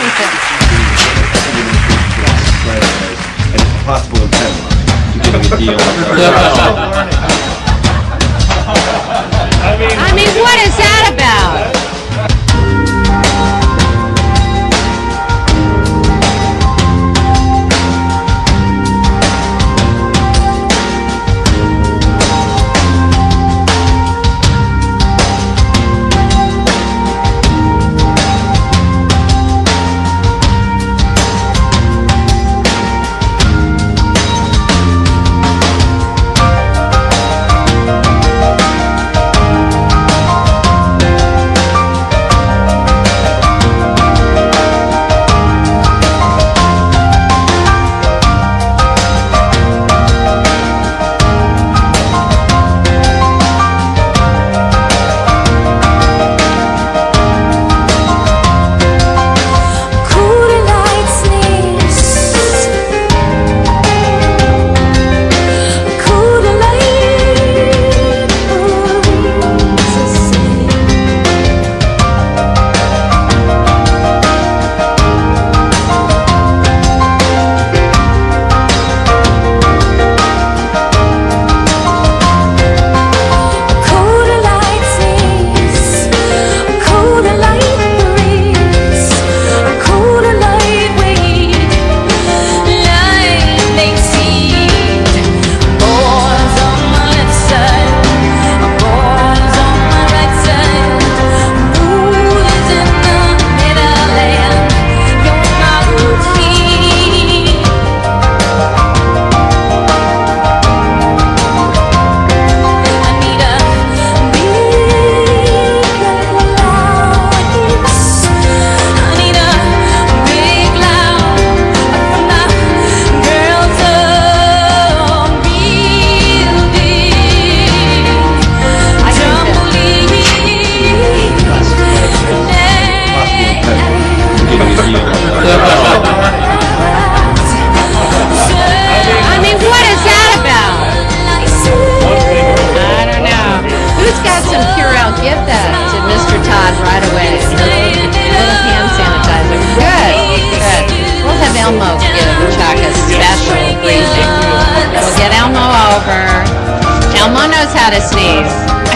And it's possible intent to getting a deal. I mean, what is that about? I mean, what is that about? I don't know. Who's got some Purell? Give that to Mr. Todd right away. A little hand sanitizer. Good, good. We'll have Elmo give Chuck a special briefing. We'll get Elmo over. Elmo knows how to sneeze.